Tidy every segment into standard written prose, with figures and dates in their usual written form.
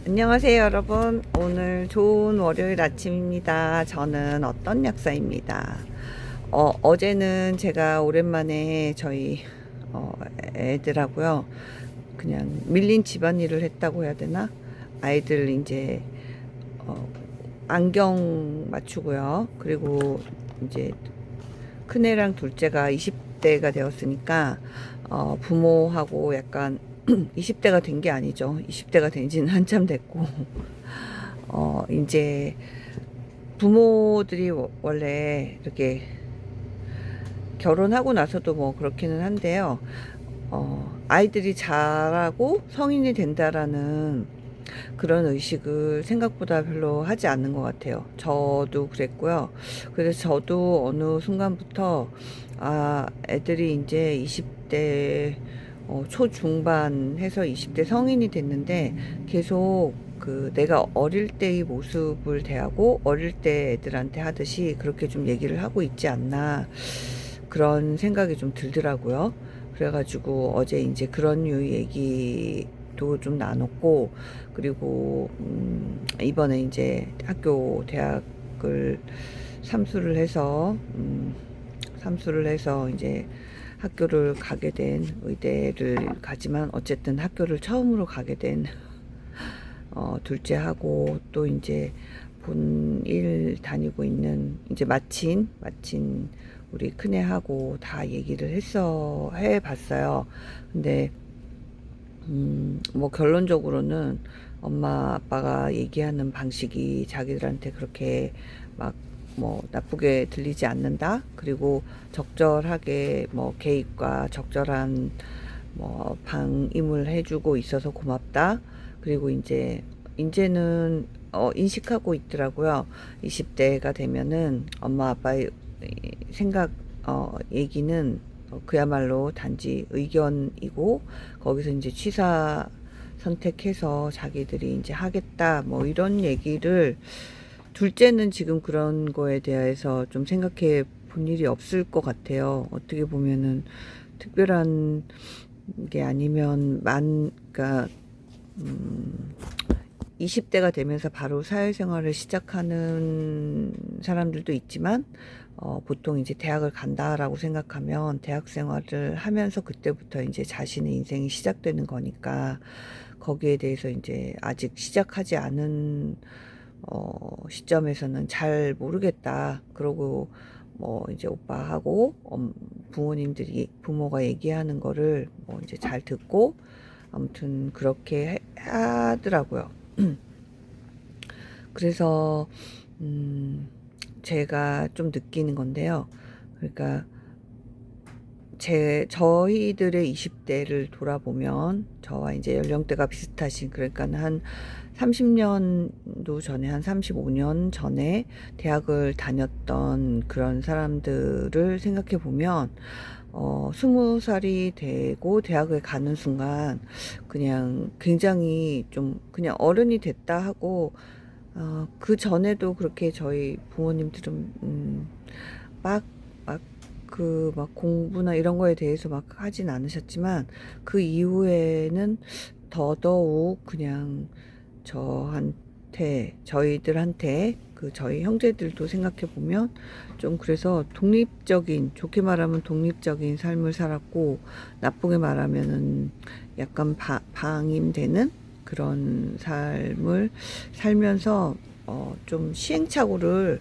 안녕하세요 여러분. 오늘 좋은 월요일 아침입니다. 저는 어떤 약사입니다. 어제는 제가 오랜만에 저희 애들하고요 그냥 밀린 집안일을 했다고 해야 되나, 아이들 이제 안경 맞추고요, 그리고 이제 큰애랑 둘째가 20대가 되었으니까 부모하고 약간 20대가 된 게 아니죠. 20대가 된 지는 한참 됐고, 이제 부모들이 원래 이렇게 결혼하고 나서도 뭐 그렇기는 한데요. 아이들이 자라고 성인이 된다라는 그런 의식을 생각보다 별로 하지 않는 것 같아요. 저도 그랬고요. 그래서 저도 어느 순간부터, 애들이 이제 20대 초중반 해서 20대 성인이 됐는데 계속 그 내가 어릴 때의 모습을 대하고 어릴 때 애들한테 하듯이 그렇게 좀 얘기를 하고 있지 않나, 그런 생각이 좀 들더라고요. 그래가지고 어제 이제 그런 류 얘기도 좀 나눴고, 그리고 이번에 이제 대학을 삼수를 해서 이제 학교를 가게 된, 의대를 가지만 어쨌든 학교를 처음으로 가게 된 둘째하고, 또 이제 본일 다니고 있는 이제 마친 우리 큰애하고 다 얘기를 해 봤어요. 근데 뭐 결론적으로는 엄마 아빠가 얘기하는 방식이 자기들한테 그렇게 막 뭐 나쁘게 들리지 않는다. 그리고 적절하게 뭐 개입과 적절한 뭐 방임을 해주고 있어서 고맙다. 그리고 이제는 인식하고 있더라고요. 20대가 되면은 엄마 아빠의 생각, 얘기는 그야말로 단지 의견이고, 거기서 이제 취사 선택해서 자기들이 이제 하겠다 뭐 이런 얘기를, 둘째는 지금 그런 거에 대해서 좀 생각해 본 일이 없을 것 같아요. 어떻게 보면은 특별한 게 아니면 그러니까 20대가 되면서 바로 사회생활을 시작하는 사람들도 있지만, 보통 이제 대학을 간다라고 생각하면 대학 생활을 하면서 그때부터 이제 자신의 인생이 시작되는 거니까, 거기에 대해서 이제 아직 시작하지 않은 시점에서는 잘 모르겠다. 그러고 뭐 이제 오빠하고 부모가 얘기하는 거를 뭐 이제 잘 듣고, 아무튼 그렇게 하더라고요. 그래서 제가 좀 느끼는 건데요. 그러니까 저희들의 20대를 돌아보면, 저와 이제 연령대가 비슷하신, 그러니까 한 30년도 전에, 한 35년 전에 대학을 다녔던 그런 사람들을 생각해 보면, 20살이 되고 대학을 가는 순간 그냥 굉장히 좀 그냥 어른이 됐다 하고, 그 전에도 그렇게 저희 부모님들은 막 공부나 이런 거에 대해서 막 하진 않으셨지만, 그 이후에는 더더욱 그냥 저희들한테, 저희 형제들도 생각해 보면 좀, 그래서 좋게 말하면 독립적인 삶을 살았고, 나쁘게 말하면은 약간 방임되는 그런 삶을 살면서 좀 시행착오를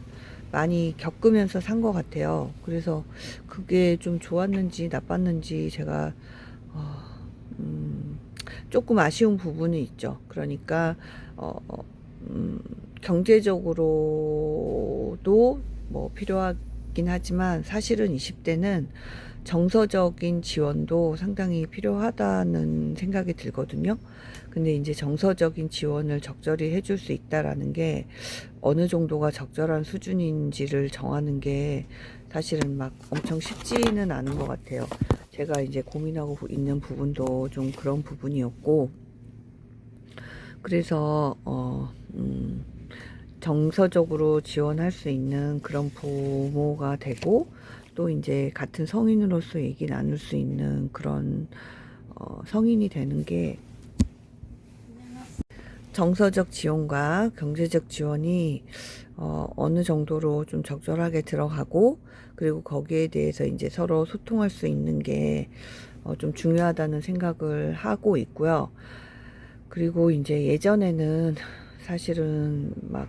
많이 겪으면서 산 것 같아요. 그래서 그게 좀 좋았는지 나빴는지 제가 어, 음, 조금 아쉬운 부분이 있죠. 그러니까 어, 음, 경제적으로도 뭐 필요하긴 하지만, 사실은 20대는 정서적인 지원도 상당히 필요하다는 생각이 들거든요. 근데 이제 정서적인 지원을 적절히 해줄 수 있다라는 게 어느 정도가 적절한 수준인지를 정하는 게 사실은 막 엄청 쉽지는 않은 것 같아요. 제가 이제 고민하고 있는 부분도 좀 그런 부분이었고, 그래서 정서적으로 지원할 수 있는 그런 부모가 되고, 또 이제 같은 성인으로서 얘기 나눌 수 있는 그런 성인이 되는 게 정서적 지원과 경제적 지원이 어느 정도로 좀 적절하게 들어가고, 그리고 거기에 대해서 이제 서로 소통할 수 있는 게 좀 중요하다는 생각을 하고 있고요. 그리고 이제 예전에는 사실은 막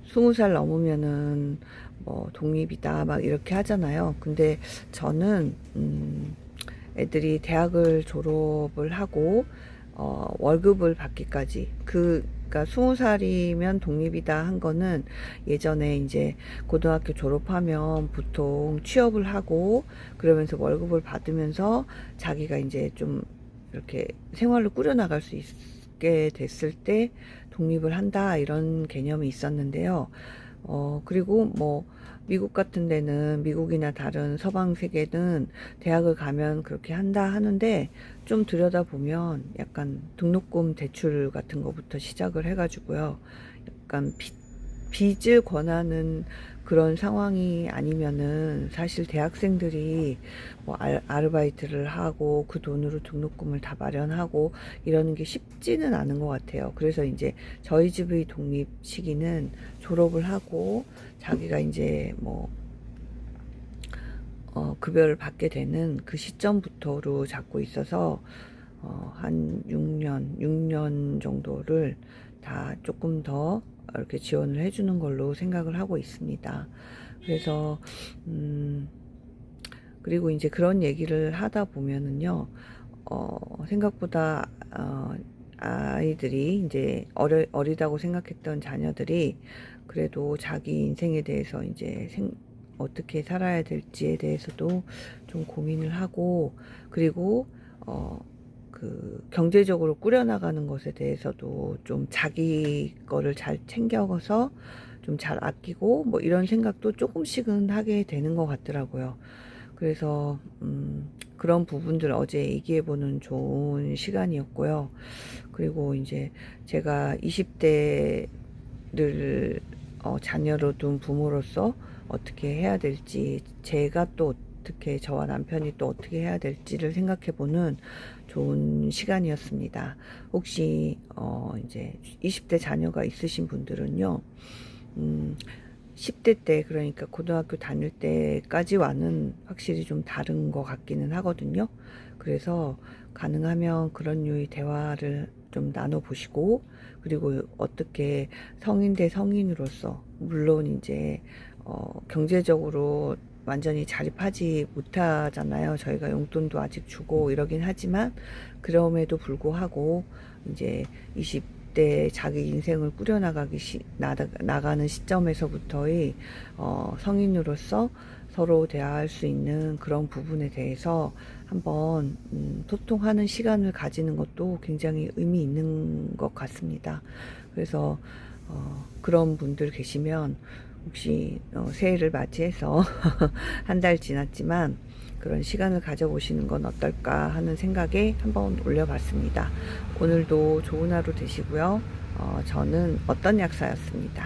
20살 넘으면은 뭐 독립이다 막 이렇게 하잖아요. 근데 저는 애들이 대학을 졸업을 하고 월급을 받기까지, 그러니까 20살이면 독립이다 한 거는 예전에 이제 고등학교 졸업하면 보통 취업을 하고 그러면서 월급을 받으면서 자기가 이제 좀 이렇게 생활을 꾸려나갈 수 있게 됐을 때 독립을 한다, 이런 개념이 있었는데요. 그리고 뭐 미국 같은 데는, 미국이나 다른 서방 세계는 대학을 가면 그렇게 한다 하는데, 좀 들여다보면 약간 등록금 대출 같은 거부터 시작을 해가지고요. 약간 빚을 권하는 그런 상황이 아니면은 사실 대학생들이 뭐 아르바이트를 하고 그 돈으로 등록금을 다 마련하고 이러는 게 쉽지는 않은 것 같아요. 그래서 이제 저희 집의 독립 시기는 졸업을 하고 자기가 이제 뭐 급여를 받게 되는 그 시점부터로 잡고 있어서 한 6년 정도를 다 조금 더 이렇게 지원을 해주는 걸로 생각을 하고 있습니다. 그래서 그리고 이제 그런 얘기를 하다 보면은요, 생각보다 아이들이 이제 어리다고 생각했던 자녀들이 그래도 자기 인생에 대해서 이제 어떻게 살아야 될지에 대해서도 좀 고민을 하고, 그리고 그 경제적으로 꾸려나가는 것에 대해서도 좀 자기 거를 잘 챙겨서 좀 잘 아끼고 뭐 이런 생각도 조금씩은 하게 되는 것 같더라고요. 그래서 그런 부분들 어제 얘기해보는 좋은 시간이었고요. 그리고 이제 제가 20대를 자녀로 둔 부모로서 어떻게 해야 될지, 제가 또 어떻게, 저와 남편이 또 어떻게 해야 될지를 생각해보는 좋은 시간이었습니다. 혹시 이제 20대 자녀가 있으신 분들은요, 10대 때, 그러니까 고등학교 다닐 때까지와는 확실히 좀 다른 것 같기는 하거든요. 그래서 가능하면 그런 류의 대화를 좀 나눠보시고, 그리고 어떻게 성인 대 성인으로서, 물론 이제 경제적으로 완전히 자립하지 못하잖아요. 저희가 용돈도 아직 주고 이러긴 하지만, 그럼에도 불구하고 이제 20대 자기 인생을 나가는 시점에서부터의 성인으로서 서로 대화할 수 있는 그런 부분에 대해서 한번 소통하는 시간을 가지는 것도 굉장히 의미 있는 것 같습니다. 그래서 그런 분들 계시면 혹시 새해를 맞이해서 한 달 지났지만 그런 시간을 가져보시는 건 어떨까 하는 생각에 한번 올려봤습니다. 오늘도 좋은 하루 되시고요. 저는 어떤 약사였습니다.